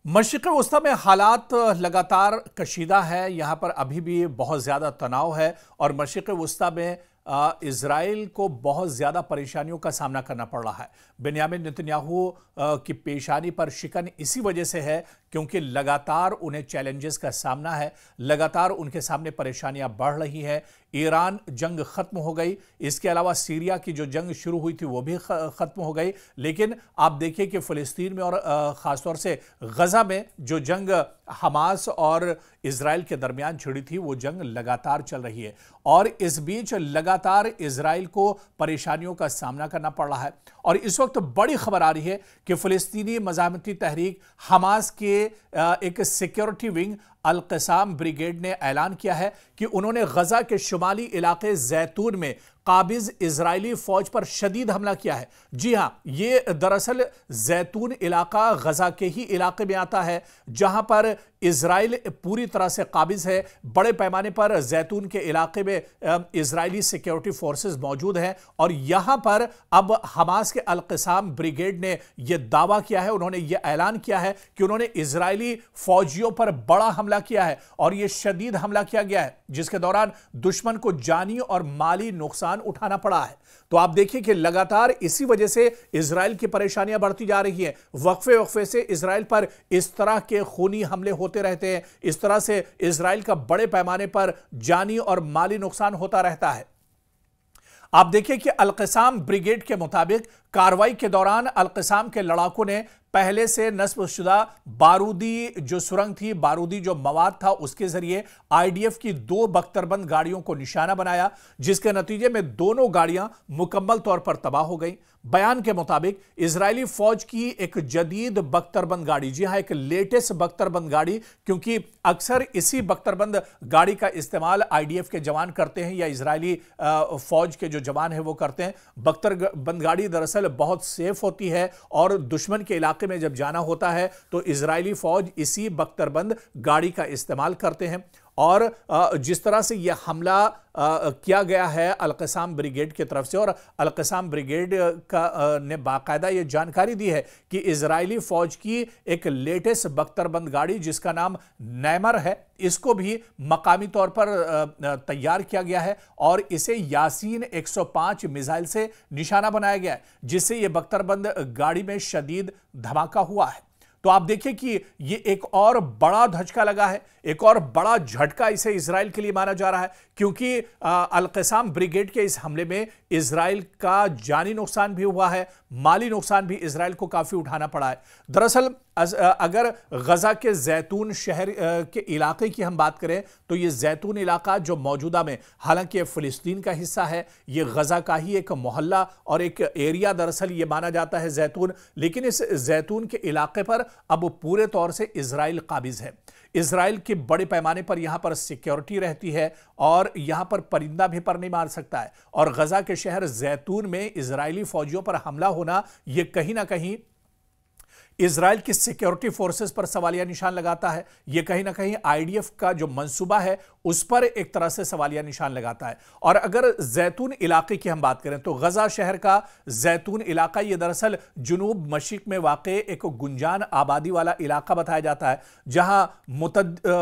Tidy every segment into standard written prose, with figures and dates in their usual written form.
मशरिक़ वस्ता में हालात लगातार कशीदा है। यहाँ पर अभी भी बहुत ज़्यादा तनाव है और मशरिक़ वस्ता में इज़राइल को बहुत ज़्यादा परेशानियों का सामना करना पड़ रहा है। बेंयामिन नेतन्याहू की पेशानी पर शिकन इसी वजह से है क्योंकि लगातार उन्हें चैलेंजेस का सामना है, लगातार उनके सामने परेशानियां बढ़ रही हैं। ईरान जंग ख़त्म हो गई, इसके अलावा सीरिया की जो जंग शुरू हुई थी वो भी ख़त्म हो गई, लेकिन आप देखिए कि फ़लस्तीन में और ख़ासतौर से गज़ा में जो जंग हमास और इज़राइल के दरमियान छिड़ी थी वो जंग लगातार चल रही है और इस बीच लगातार इज़राइल को परेशानियों का सामना करना पड़ रहा है। और इस वक्त बड़ी खबर आ रही है कि फ़लस्तीनी मज़ाहमती तहरीक हमास के एक सिक्योरिटी विंग अल-क़साम ब्रिगेड ने ऐलान किया है कि उन्होंने गज़ा के शुमाली इलाके जैतून में काबिज इजरायली फौज पर शदीद हमला किया है। जी हां, ये दरअसल जैतून इलाका गज़ा के ही इलाके में आता है जहां पर इजराइल पूरी तरह से काबिज है। बड़े पैमाने पर जैतून के इलाके में इजरायली सिक्योरिटी फोर्सेस मौजूद हैं और यहां पर अब हमास के अल-क़साम ब्रिगेड ने यह दावा किया है, उन्होंने यह ऐलान किया है कि उन्होंने इजरायली फौजियों पर बड़ा हमला किया है और यह शदीद हमला किया गया है जिसके दौरान दुश्मन को जानी और माली नुकसान उठाना पड़ा है। तो आप देखिए कि लगातार इसी वजह से इजराइल की परेशानियां बढ़ती जा रही हैं। वक्फे वक्फे से इजराइल पर इस तरह के खूनी हमले होते रहते हैं, इस तरह से इजराइल का बड़े पैमाने पर जानी और माली नुकसान होता रहता है। आप देखिए कि अल-क़साम ब्रिगेड के मुताबिक कार्रवाई के दौरान अल-क़साम के लड़ाकों ने पहले से नस्बशुदा बारूदी जो सुरंग थी, बारूदी जो मवाद था, उसके जरिए आईडीएफ की 2 बख्तरबंद गाड़ियों को निशाना बनाया जिसके नतीजे में दोनों गाड़ियां मुकम्मल तौर पर तबाह हो गई। बयान के मुताबिक इजरायली फौज की एक जदीद बख्तरबंद गाड़ी, जी हां, एक लेटेस्ट बख्तरबंद गाड़ी, क्योंकि अक्सर इसी बख्तरबंद गाड़ी का इस्तेमाल आईडीएफ के जवान करते हैं या इजरायली फौज के जो जवान हैं वो करते हैं। बख्तरबंद गाड़ी दरअसल बहुत सेफ होती है और दुश्मन के इलाके में जब जाना होता है तो इजरायली फौज इसी बख्तरबंद गाड़ी का इस्तेमाल करते हैं। और जिस तरह से यह हमला किया गया है अल-क़साम ब्रिगेड की तरफ से, और अल-क़साम ब्रिगेड ने बाकायदा यह जानकारी दी है कि इजरायली फौज की एक लेटेस्ट बख्तरबंद गाड़ी जिसका नाम नैमर है, इसको भी मकामी तौर पर तैयार किया गया है और इसे यासीन 105 मिसाइल से निशाना बनाया गया है जिससे यह बख्तरबंद गाड़ी में शदीद धमाका हुआ है। तो आप देखिए कि ये एक और बड़ा धचका लगा है, एक और बड़ा झटका इसे इजराइल के लिए माना जा रहा है क्योंकि अल-क़साम ब्रिगेड के इस हमले में इजराइल का जानी नुकसान भी हुआ है, माली नुकसान भी इजराइल को काफी उठाना पड़ा है। दरअसल अगर गजा के जैतून शहर के इलाके की हम बात करें तो ये जैतून इलाका जो मौजूदा में, हालांकि फ़लस्तीन का हिस्सा है, ये गजा का ही एक मोहल्ला और एक एरिया दरअसल ये माना जाता है जैतून, लेकिन इस जैतून के इलाके पर अब पूरे तौर से इजराइल काबिज है। इजराइल के बड़े पैमाने पर यहां पर सिक्योरिटी रहती है और यहां पर परिंदा भी पर नहीं मार सकता है और गजा के शहर जैतून में इजरायली फौजियों पर हमला होना यह कहीं ना कहीं इजराइल की सिक्योरिटी फोर्सेस पर सवालिया निशान लगाता है। यह कहीं ना कहीं आईडीएफ का जो मंसूबा है उस पर एक तरह से सवालिया निशान लगाता है। और अगर जैतून इलाके की हम बात करें तो गजा शहर का जैतून इलाका यह दरअसल जुनूब मशरिक में वाक़ एक गुंजान आबादी वाला इलाका बताया जाता है जहां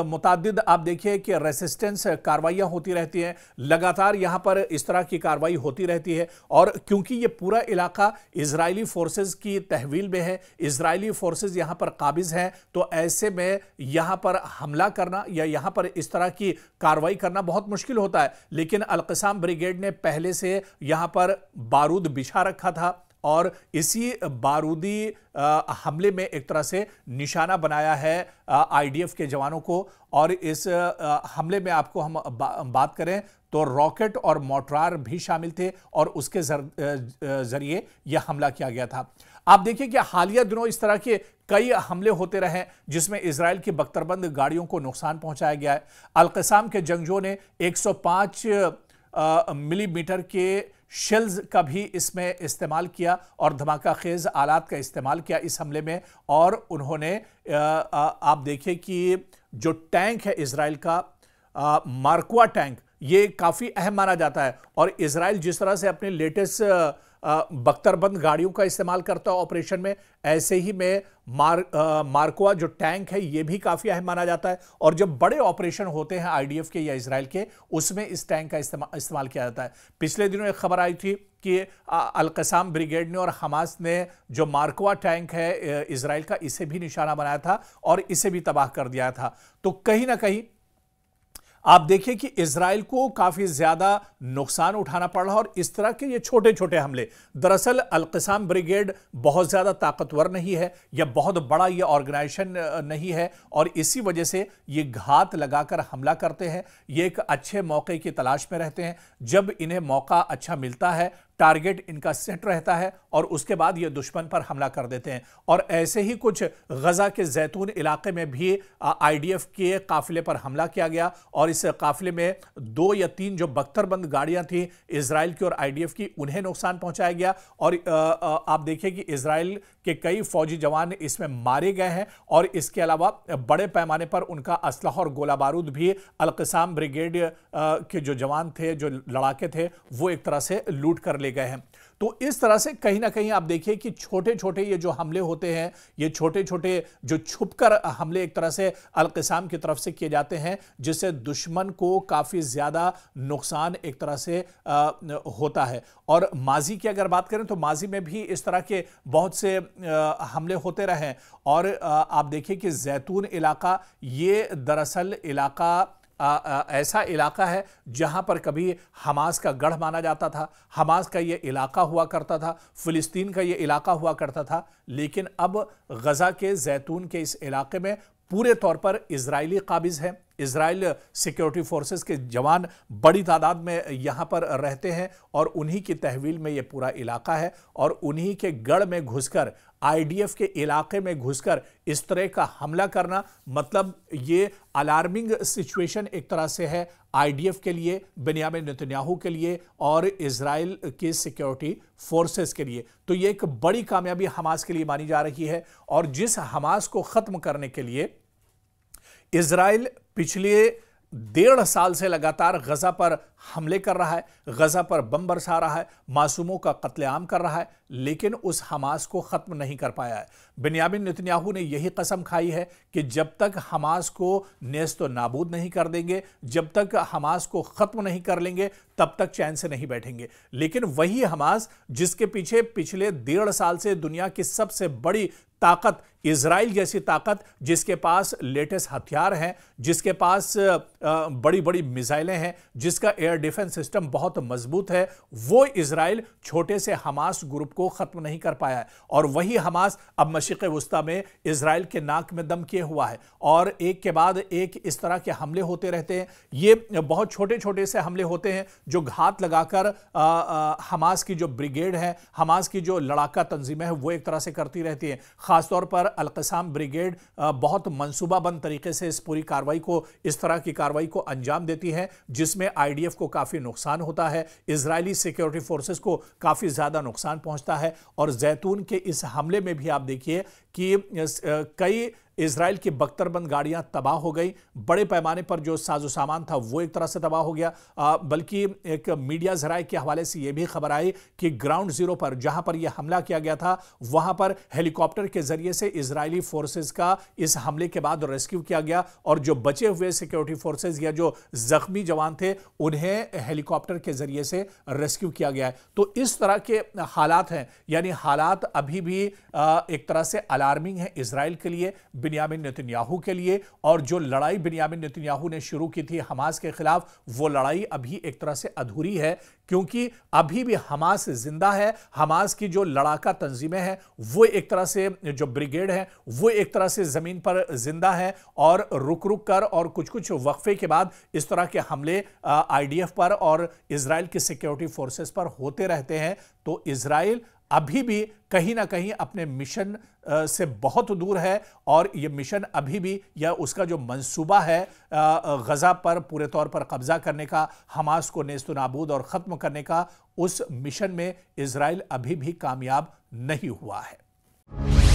मुतअद्दिद आप देखिए कि रेसिस्टेंस कार्रवाइयां होती रहती हैं, लगातार यहां पर इस तरह की कार्रवाई होती रहती है। और क्योंकि यह पूरा इलाका इजरायली फोर्सेस की तहवील में है, इजरायली फोर्सेस यहां पर काबिज हैं, तो ऐसे में यहां पर हमला करना या यहां पर इस तरह की कार्रवाई करना बहुत मुश्किल होता है। लेकिन अल-क़साम ब्रिगेड ने पहले से यहां पर बारूद बिछा रखा था और इसी बारूदी हमले में एक तरह से निशाना बनाया है आईडीएफ के जवानों को। और इस हमले में आपको हम बात करें तो रॉकेट और मोर्टार भी शामिल थे और उसके जरिए यह हमला किया गया था। आप देखिए कि हालिया दिनों इस तरह के कई हमले होते रहे जिसमें इजराइल की बख्तरबंद गाड़ियों को नुकसान पहुंचाया गया है। अल-क़साम के जंगजों ने 105 मिलीमीटर के शेल्स का भी इसमें इस्तेमाल किया और धमाका खेज आलात का इस्तेमाल किया इस हमले में। और उन्होंने आप देखिए कि जो टैंक है इजराइल का मार्कवा टैंक, ये काफ़ी अहम माना जाता है और इजराइल जिस तरह से अपने लेटेस्ट बख्तरबंद गाड़ियों का इस्तेमाल करता है ऑपरेशन में, ऐसे ही में मार्कोवा जो टैंक है ये भी काफी अहम माना जाता है। और जब बड़े ऑपरेशन होते हैं आईडीएफ के या इजराइल के, उसमें इस टैंक का इस्तेमाल किया जाता है। पिछले दिनों एक खबर आई थी कि अल-क़साम ब्रिगेड ने और हमास ने जो मार्कोवा टैंक है इजराइल का, इसे भी निशाना बनाया था और इसे भी तबाह कर दिया था। तो कहीं ना कहीं आप देखिए कि इजराइल को काफी ज्यादा नुकसान उठाना पड़ रहा है। और इस तरह के ये छोटे छोटे हमले, दरअसल अल-क़साम ब्रिगेड बहुत ज्यादा ताकतवर नहीं है या बहुत बड़ा ये ऑर्गेनाइजेशन नहीं है, और इसी वजह से ये घात लगाकर हमला करते हैं। ये एक अच्छे मौके की तलाश में रहते हैं। जब इन्हें मौका अच्छा मिलता है, टारगेट इनका सेट रहता है, और उसके बाद ये दुश्मन पर हमला कर देते हैं। और ऐसे ही कुछ गजा के जैतून इलाके में भी आईडीएफ के काफिले पर हमला किया गया, और इस काफिले में 2 या 3 जो बख्तरबंद गाड़ियां थी इजराइल की और आईडीएफ की, उन्हें नुकसान पहुंचाया गया। और आप देखिए कि इजराइल के कई फौजी जवान इसमें मारे गए हैं, और इसके अलावा बड़े पैमाने पर उनका असलहा और गोला बारूद भी अल-क़साम ब्रिगेड के जो जवान थे, जो लड़ाके थे, वो एक तरह से लूट कर ले गए हैं। तो इस तरह से कहीं ना कहीं आप देखिए कि छोटे छोटे ये जो हमले होते हैं, ये छोटे छोटे जो छुपकर हमले एक तरह से अल-क़साम की तरफ से किए जाते हैं, जिससे दुश्मन को काफी ज्यादा नुकसान एक तरह से होता है। और माजी की अगर बात करें तो माजी में भी इस तरह के बहुत से हमले होते रहे। और आप देखिए कि जैतून इलाका, ये दरअसल इलाका ऐसा इलाका है जहां पर कभी हमास का गढ़ माना जाता था, हमास का यह इलाका हुआ करता था, फिलिस्तीन का यह इलाका हुआ करता था। लेकिन अब गजा के जैतून के इस इलाके में पूरे तौर पर इजरायली काबिज हैं। इजराइल सिक्योरिटी फोर्सेस के जवान बड़ी तादाद में यहां पर रहते हैं, और उन्हीं की तहवील में यह पूरा इलाका है। और उन्हीं के गढ़ में घुसकर, आईडीएफ के इलाके में घुसकर इस तरह का हमला करना, मतलब ये अलार्मिंग सिचुएशन एक तरह से है आईडीएफ के लिए, बेन्यामिन नेतन्याहू के लिए और इजराइल के सिक्योरिटी फोर्सेस के लिए। तो ये एक बड़ी कामयाबी हमास के लिए मानी जा रही है। और जिस हमास को खत्म करने के लिए इजराइल पिछले 1.5 साल से लगातार गजा पर हमले कर रहा है, गजा पर बम बरसा रहा है, मासूमों का कत्लेआम कर रहा है, लेकिन उस हमास को खत्म नहीं कर पाया है। बेन्यामिन नेतन्याहू ने यही कसम खाई है कि जब तक हमास को नेस्तो नाबूद नहीं कर देंगे, जब तक हमास को खत्म नहीं कर लेंगे, तब तक चैन से नहीं बैठेंगे। लेकिन वही हमास जिसके पीछे पिछले 1.5 साल से दुनिया की सबसे बड़ी ताकत, इजराइल जैसी ताकत, जिसके पास लेटेस्ट हथियार हैं, जिसके पास बड़ी बड़ी मिसाइलें हैं, जिसका एयर डिफेंस सिस्टम बहुत मजबूत है, वो इजराइल छोटे से हमास ग्रुप को खत्म नहीं कर पाया है। और वही हमास अब मशरिक़ वुस्ता में इजराइल के नाक में दम किए हुआ है, और एक के बाद एक इस तरह के हमले होते रहते हैं। ये बहुत छोटे छोटे से हमले होते हैं जो घात लगाकर हमास की जो ब्रिगेड है, हमास की जो लड़ाका तंजीमें हैं, वो एक तरह से करती रहती है। खासतौर पर अल-क़साम ब्रिगेड बहुत मंसूबाबंद तरीके से इस पूरी कार्रवाई को, इस तरह की कार्रवाई को अंजाम देती है, जिसमें आईडीएफ को काफी नुकसान होता है, इजरायली सिक्योरिटी फोर्सेस को काफी ज्यादा नुकसान पहुंचता है। और जैतून के इस हमले में भी आप देखिए कि कई इजराइल की बख्तरबंद गाड़ियां तबाह हो गई, बड़े पैमाने पर जो साजो सामान था वो एक तरह से तबाह हो गया। बल्कि एक मीडिया जराए के हवाले से यह भी खबर आई कि ग्राउंड जीरो पर, जहां पर यह हमला किया गया था, वहां पर हेलीकॉप्टर के जरिए से इजरायली फोर्सेस का इस हमले के बाद रेस्क्यू किया गया, और जो बचे हुए सिक्योरिटी फोर्सेस या जो जख्मी जवान थे, उन्हें हेलीकॉप्टर के जरिए से रेस्क्यू किया गया है। तो इस तरह के हालात हैं, यानी हालात अभी भी एक तरह से अलार्मिंग है इजराइल के लिए, बेन्यामिन नेतन्याहू के लिए। और जो लड़ाई बेन्यामिन नेतन्याहू ने शुरू की थी हमास के खिलाफ, वो लड़ाई अभी एक तरह से अधूरी है, क्योंकि अभी भी हमास जिंदा है। हमास की जो लड़ाका तंजीमें हैं, वो एक तरह से, जो ब्रिगेड है, वो एक तरह से जमीन पर जिंदा है, और रुक रुक कर और कुछ कुछ वक्फे के बाद इस तरह के हमले आईडीएफ पर और इजराइल की सिक्योरिटी फोर्सेस पर होते रहते हैं। तो इजराइल अभी भी कहीं ना कहीं अपने मिशन से बहुत दूर है, और यह मिशन अभी भी, या उसका जो मंसूबा है गजा पर पूरे तौर पर कब्जा करने का, हमास को नेस्तो नाबूद और खत्म करने का, उस मिशन में इजराइल अभी भी कामयाब नहीं हुआ है।